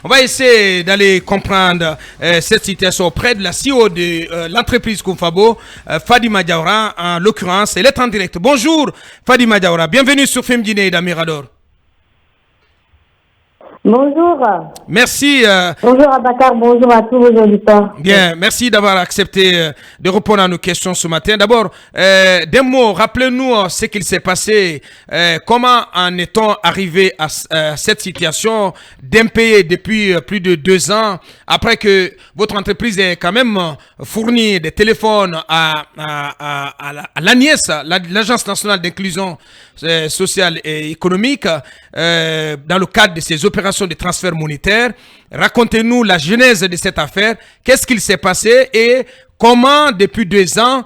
On va essayer d'aller comprendre cette situation auprès de la CEO de l'entreprise Koufabo, Fadima Diawara, en l'occurrence. Elle est en direct. Bonjour Fadima Diawara, bienvenue sur Femme Guinée d'Amirador. Bonjour. Merci. Bonjour Abakar, bonjour à tous vos auditeurs. Bien, merci d'avoir accepté de répondre à nos questions ce matin. D'abord, d'un mot, rappelez-nous ce qu'il s'est passé. Comment en est-on arrivé à cette situation d'impayé depuis plus de 2 ans, après que votre entreprise ait quand même fourni des téléphones à l'ANIES, l'Agence nationale d'inclusion sociale et économique, dans le cadre de ces opérations de transfert monétaire. Racontez-nous la genèse de cette affaire. Qu'est-ce qu'il s'est passé et comment, depuis 2 ans,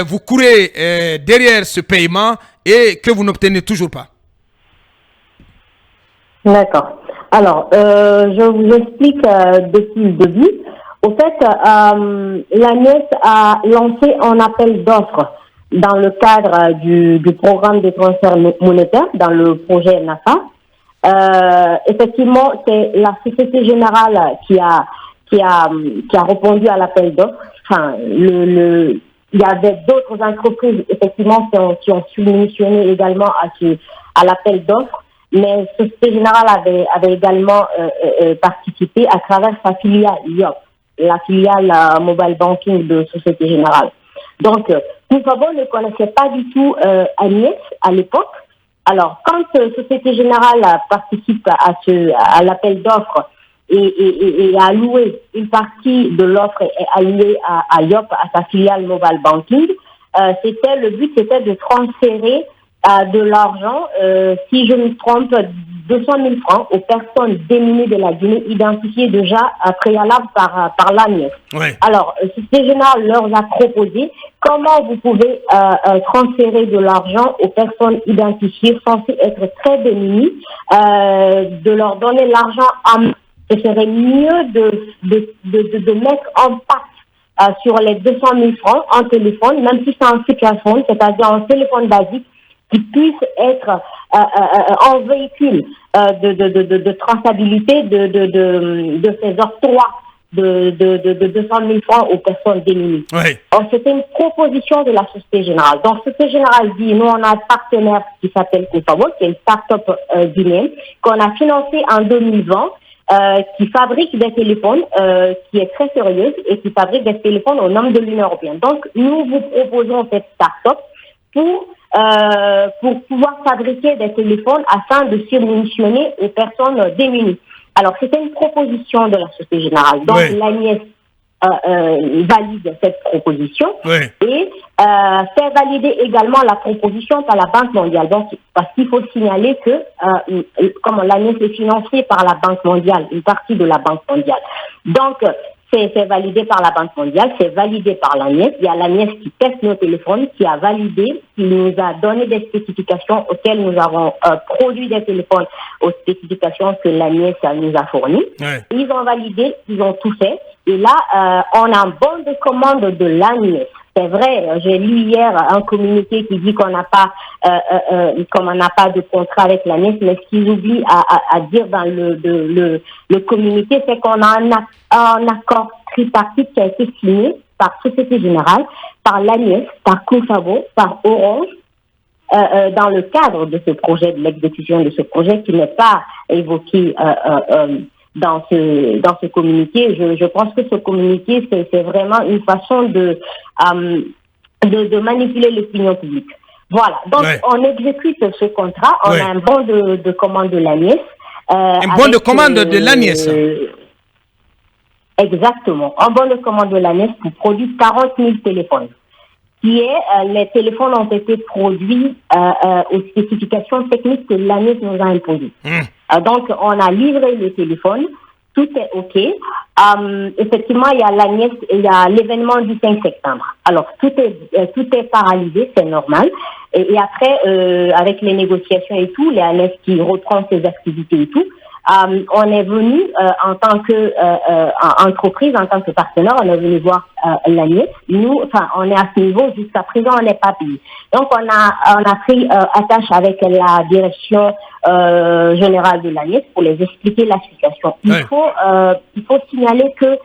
vous courez derrière ce paiement et que vous n'obtenez toujours pas? D'accord. Alors, je vous explique depuis le début. Au fait, l'ANIES a lancé un appel d'offres dans le cadre du programme de transfert monétaire, dans le projet NAFA. Effectivement, c'est la Société Générale qui a répondu à l'appel d'offres. Enfin, il y avait d'autres entreprises effectivement qui ont soumissionné également à l'appel d'offres, mais Société Générale avait également participé à travers sa filiale IOP, la filiale mobile banking de Société Générale. Donc, Koufabo ne connaissait pas du tout Agnès à l'époque. Alors, quand Société Générale participe à l'appel d'offres et a alloué une partie de l'offre est allouée à IOP, à sa filiale mobile banking, le but c'était de transférer de l'argent, si je me trompe, 200 000 francs aux personnes démunies de la Guinée identifiées déjà préalable par l'ANIES. Ouais. Alors, Société Générale leur a proposé comment vous pouvez transférer de l'argent aux personnes identifiées censées être très démunies, de leur donner l'argent à main. Ce serait mieux de mettre en pack sur les 200 000 francs en téléphone, même si c'est un smartphone, c'est-à-dire un téléphone basique, qui puisse être en véhicule de traçabilité de ces octrois de 200 000 francs aux personnes démunies. Oui. Alors, c'était une proposition de la Société Générale. Donc, Société Générale dit, nous, on a un partenaire qui s'appelle Koufabo, qui est une start-up guinéenne, qu'on a financé en 2020, qui fabrique des téléphones, qui est très sérieuse et qui fabrique des téléphones au nom de l'Union européenne. Donc, nous vous proposons cette start-up pour pouvoir fabriquer des téléphones afin de subventionner aux personnes démunies. Alors, c'était une proposition de la Société Générale. Donc, oui. l'ANIES valide cette proposition Oui. et fait valider également la proposition par la Banque mondiale. Donc, parce qu'il faut signaler que comme l'ANIES est financée par la Banque mondiale, une partie de la Banque mondiale. Donc, c'est validé par la Banque mondiale, c'est validé par l'ANIES. Il y a l'ANIES qui teste nos téléphones, qui a validé, qui nous a donné des spécifications auxquelles nous avons produit des téléphones aux spécifications que l'ANIES nous a fournies. Ouais. Ils ont validé, ils ont tout fait. Et là, on a un bon de commande de l'ANIES. C'est vrai, j'ai lu hier un communiqué qui dit qu'on n'a pas, comme on n'a pas de contrat avec l'ANIES, mais ce qu'ils oublient à dire dans le communiqué, c'est qu'on a un accord tripartite qui a été signé par Société Générale, par l'ANIES, par Koufabo, par Orange, dans le cadre de ce projet, de l'exécution de ce projet qui n'est pas évoqué dans ce communiqué. Je pense que ce communiqué, c'est vraiment une façon de manipuler l'opinion publique. Voilà. Donc, ouais. On exécute ce contrat. On ouais. a un bon de commande de l'ANIES. Un bon de commande de l'ANIES. Exactement. Un bon de commande de l'ANIES pour produire 40 000 téléphones. Les téléphones ont été produits aux spécifications techniques que l'ANIES nous a imposées. Donc, on a livré le téléphone, tout est OK. Effectivement, il y a l'ANIES, il y a l'événement du 5 septembre. Alors, tout est paralysé, c'est normal. Et après, avec les négociations et tout, l'ANIES qui reprend ses activités et tout, on est venu en tant que entreprise, en tant que partenaire, on est venu voir l'ANIES. Nous, on est à ce niveau, jusqu'à présent, on n'est pas payé. Donc, on a pris attache avec la direction générale de l'ANIES pour les expliquer la situation. Il faut signaler que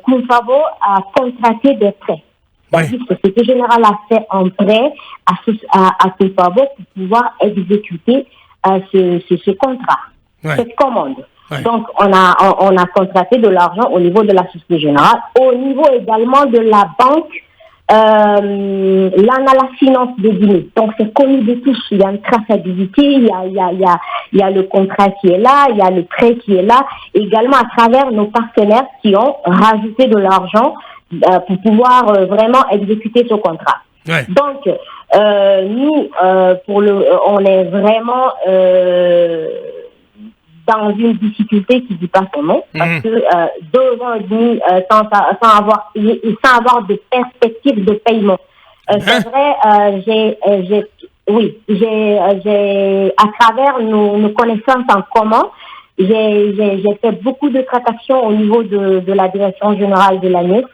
Koumfabo a contracté des prêts. C'est-à-dire que le Société Générale a fait un prêt à Koumfabo pour pouvoir exécuter ce contrat, cette commande. Donc, on a contracté de l'argent au niveau de la Société Générale, au niveau également de la banque la finance de Guinée. Donc, c'est connu de tous. Il y a une traçabilité, il y a le contrat qui est là, il y a le prêt qui est là, également à travers nos partenaires qui ont rajouté de l'argent pour pouvoir vraiment exécuter ce contrat. Donc, nous, on est vraiment dans une difficulté qui ne dit pas son nom, parce que 2 ans et demi sans avoir de perspective de paiement. C'est vrai, j'ai à travers nos connaissances en commun, j'ai fait beaucoup de tractations au niveau de la direction générale de l'ANIES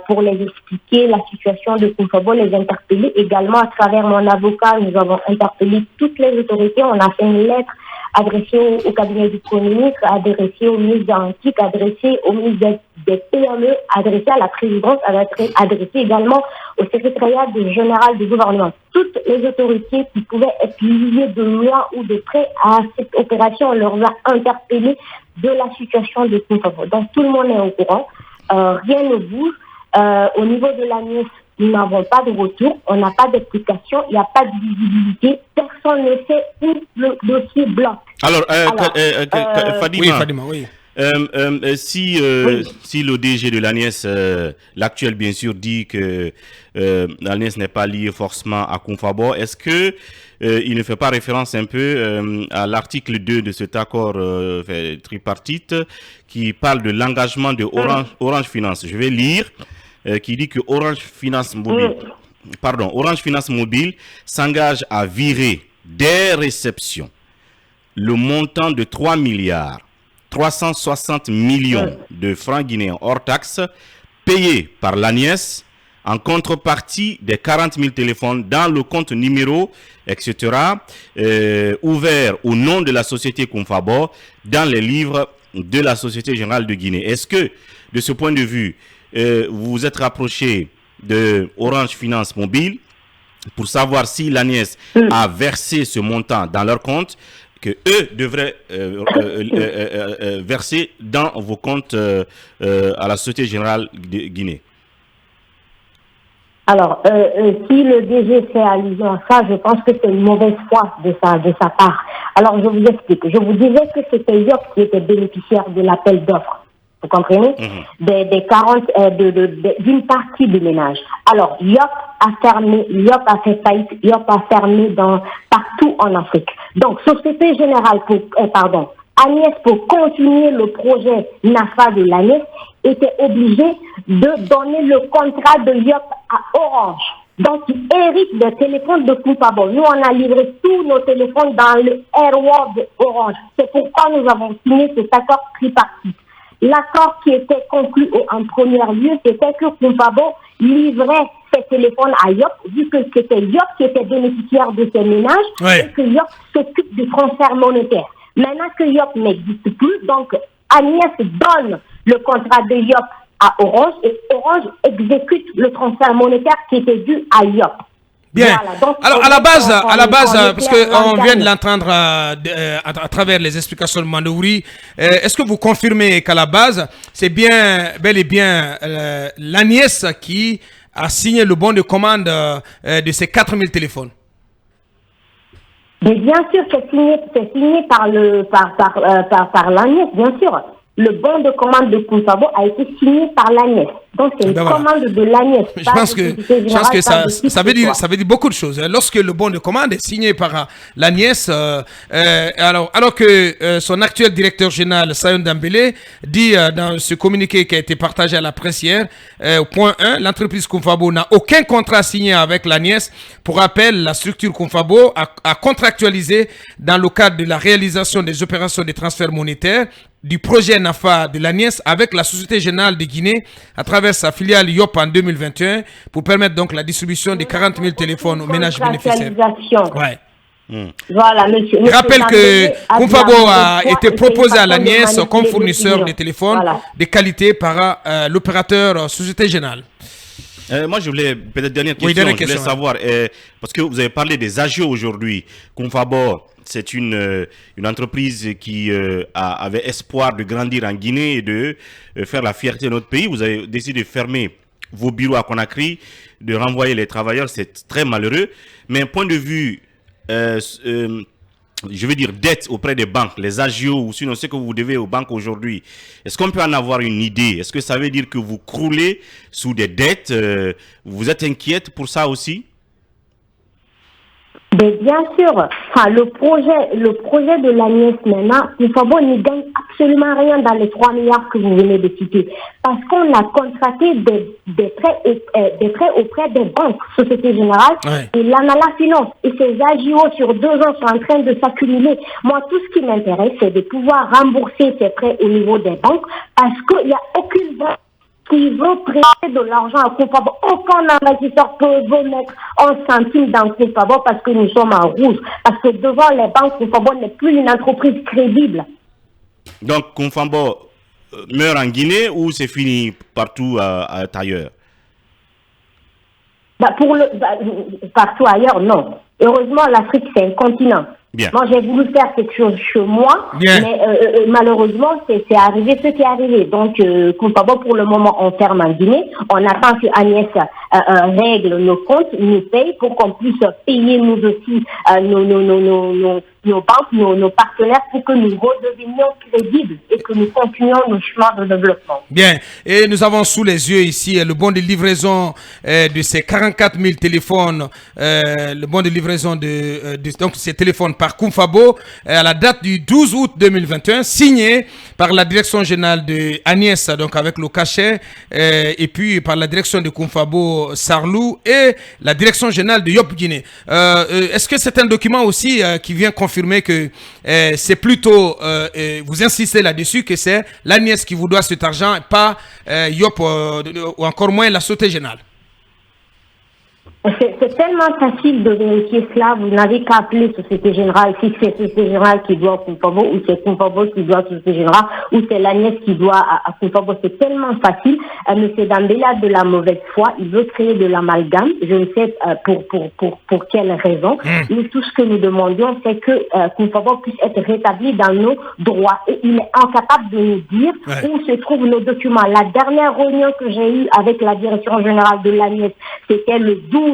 pour les expliquer la situation de Koumfabo, les interpeller. Également, à travers mon avocat, nous avons interpellé toutes les autorités. On a fait une lettre adressée au cabinet du Premier ministre, adressée au ministre de l'Antique, adressée au ministre des PME, adressée à la présidence, adressée également au secrétariat général du gouvernement. Toutes les autorités qui pouvaient être liées de loin ou de près à cette opération, on leur a interpellé de la situation de Koumfabo. Donc tout le monde est au courant. Rien ne bouge. Au niveau de l'ANIES, nous n'avons pas de retour, on n'a pas d'explication, il n'y a pas de visibilité, personne ne sait où le dossier bloque. Alors, Fadima, oui, Fadima, oui. Si le DG de l'ANIES, l'actuel bien sûr, dit que l'ANIES n'est pas lié forcément à Koumfabo, est-ce que il ne fait pas référence un peu à l'article 2 de cet accord tripartite qui parle de l'engagement de Orange Finance? Je vais lire, qui dit que Orange Finance Mobile s'engage à virer des réceptions le montant de 3 milliards 360 millions de francs guinéens hors taxes payés par l'ANIES en contrepartie des 40 000 téléphones dans le compte numéro, etc., ouvert au nom de la société Koumfabo dans les livres de la Société Générale de Guinée. Est-ce que, de ce point de vue, vous vous êtes rapproché de Orange Finance Mobile pour savoir si l'ANIES a versé ce montant dans leur compte que eux devraient verser dans vos comptes à la Société Générale de Guinée? Alors, si le DG fait allusion à ça, je pense que c'est une mauvaise foi de sa part. Alors, je vous explique. Je vous disais que c'était Yop qui était bénéficiaire de l'appel d'offres. Vous comprenez? D'une partie des ménages. Alors, Yop a fermé, Yop a fait faillite, Yop a fermé partout en Afrique. Donc, Société Générale, ANIES, pour continuer le projet NAFA de l'ANIES, était obligé de donner le contrat de Yop à Orange. Donc, il hérite des téléphones de Koumfabo. Nous, on a livré tous nos téléphones dans le AirWorld de Orange. C'est pourquoi nous avons signé cet accord tripartite. L'accord qui était conclu en premier lieu, c'était que Koumfabo livrait ses téléphones à Yop, vu que c'était Yop qui était bénéficiaire de ces ménages, et que Yop s'occupe du transfert monétaire. Maintenant que Yop n'existe plus, donc ANIES donne le contrat de Yop à Orange et Orange exécute le transfert monétaire qui était dû à Yop. Bien. Voilà, donc, alors à la base, parce qu'on vient de l'entendre à travers les explications de Mandouri, est-ce que vous confirmez qu'à la base, c'est bel et bien l'ANIES qui a signé le bon de commande de ces 4000 téléphones? Mais bien sûr, c'est signé par l'ANIES, bien sûr. le bon de commande de Koumfabo a été signé par l'ANIES. Donc, c'est une commande de l'ANIES. Je pense que ça veut dire beaucoup de choses. Lorsque le bon de commande est signé par l'ANIES, alors que son actuel directeur général, Sayon Dambélé, dit dans ce communiqué qui a été partagé à la presse hier, au point 1, l'entreprise Koumfabo n'a aucun contrat signé avec l'ANIES. Pour rappel, la structure Koumfabo a contractualisé dans le cadre de la réalisation des opérations de transfert monétaire du projet NAFA de l'ANIES avec la Société Générale de Guinée à travers sa filiale YOP en 2021 pour permettre donc la distribution de 40 000 téléphones aux ménages bénéficiaires. Ouais. Voilà, monsieur. Je rappelle que Koumfabo a été proposé à l'ANIES comme fournisseur de téléphones de qualité par l'opérateur Société Générale. Moi, je voulais, peut-être dernière question, je voulais savoir, parce que vous avez parlé des agios aujourd'hui. Koumfabo, c'est une entreprise qui avait espoir de grandir en Guinée et de faire la fierté de notre pays. Vous avez décidé de fermer vos bureaux à Conakry, de renvoyer les travailleurs. C'est très malheureux. Mais un point de vue, je veux dire, dette auprès des banques, les agios, ou sinon ce que vous devez aux banques aujourd'hui, est-ce qu'on peut en avoir une idée? Est-ce que ça veut dire que vous croulez sous des dettes? Vous êtes inquiète pour ça aussi? Mais bien sûr, enfin, le projet de l'ANIES maintenant, Koumfabo ne gagne absolument rien dans les 3 milliards que vous venez de citer. Parce qu'on a contracté des prêts auprès des banques, Société Générale et l'Anala Finance. Et ces agios sur 2 ans sont en train de s'accumuler. Moi, tout ce qui m'intéresse, c'est de pouvoir rembourser ces prêts au niveau des banques parce qu'il n'y a aucune banque qui veut prêter de l'argent à Koumfabo. Aucun investisseur peut mettre un centime dans Koumfabo parce que nous sommes en rouge. Parce que devant les banques, Koumfabo n'est plus une entreprise crédible. Donc, Koumfabo meurt en Guinée ou c'est fini partout ailleurs? Partout ailleurs, non. Heureusement, l'Afrique, c'est un continent. Bien. Moi, j'ai voulu faire quelque chose chez moi, mais malheureusement, c'est arrivé ce qui est arrivé. Donc, Koumfabo, pour le moment, on ferme en Guinée. On attend que Agnès règle nos comptes, nous paye pour qu'on puisse payer nous aussi nos banques, nos partenaires pour que nous redevenions crédibles et que nous continuions nos chemins de développement. Bien. Et nous avons sous les yeux ici le bon de livraison de ces 44 000 téléphones, le bon de livraison donc ces téléphones par Koumfabo à la date du 12 août 2021, signé par la direction générale de Agnès, donc avec le cachet, et puis par la direction de Koumfabo Sarlou et la direction générale de Yop Guinée. Est-ce que c'est un document aussi qui vient confirmer que c'est plutôt, vous insistez là-dessus, que c'est l'Agnès qui vous doit cet argent, pas Yop ou encore moins la Société Générale? C'est tellement facile de vérifier cela. Vous n'avez qu'à appeler Société Générale si c'est Société Générale qui doit à Koumfabo ou c'est Koumfabo qui doit à Société Générale ou c'est l'Agnès qui doit à Koumfabo. C'est tellement facile. Monsieur Dambélé a de la mauvaise foi. Il veut créer de l'amalgame. Je ne sais pour quelle raison. Mais tout ce que nous demandions, c'est que Koumfabo puisse être rétabli dans nos droits. Et il est incapable de nous dire où se trouvent nos documents. La dernière réunion que j'ai eue avec la direction générale de l'Agnès, c'était le 12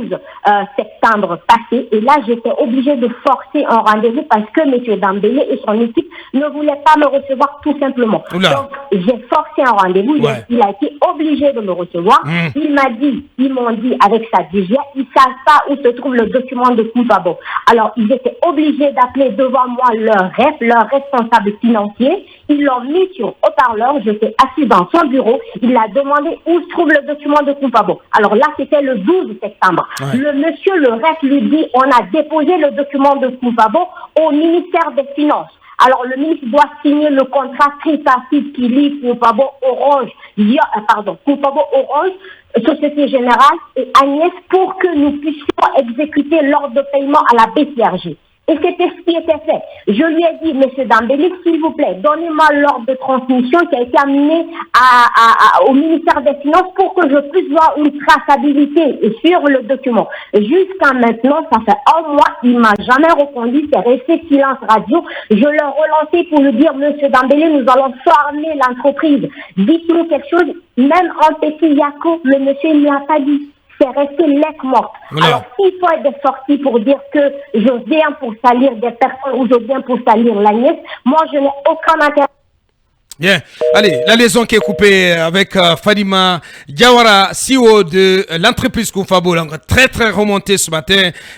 septembre passé, et là j'étais obligée de forcer un rendez-vous parce que M. Dambélé et son équipe ne voulaient pas me recevoir tout simplement. Donc j'ai forcé un rendez-vous, il a été obligé de me recevoir. Ils m'ont dit avec sa DGA, ils ne savent pas où se trouve le document de Koumfabo. Alors ils étaient obligés d'appeler devant moi leur responsable financier. Ils l'ont mis sur haut-parleur, j'étais assise dans son bureau, il a demandé où se trouve le document de Koumfabo. Alors là c'était le 12 septembre. Le monsieur le reste lui dit, on a déposé le document de Koumfabo au ministère des Finances. Alors le ministre doit signer le contrat tripartite qui lie Koumfabo Orange, Koumfabo Orange, Société Générale et Agnès pour que nous puissions exécuter l'ordre de paiement à la BCRG. Et c'était ce qui était fait. Je lui ai dit, M. Dambélé, s'il vous plaît, donnez-moi l'ordre de transmission qui a été amené au ministère des Finances pour que je puisse voir une traçabilité sur le document. Jusqu'à maintenant, ça fait un mois, il m'a jamais répondu, c'est resté silence radio. Je l'ai relancé pour lui dire, M. Dambélé, nous allons fermer l'entreprise. Dites-nous quelque chose, même en petit Yako, le monsieur ne l'a pas dit. C'est resté lettre morte. Alors, s'il faut être sorti pour dire que je viens pour salir des personnes ou je viens pour salir l'Agnès, moi, je n'ai aucun intérêt. Bien. Allez, la liaison qui est coupée avec Fadima Diawara, CEO de l'entreprise Koufabo, très très remontée ce matin.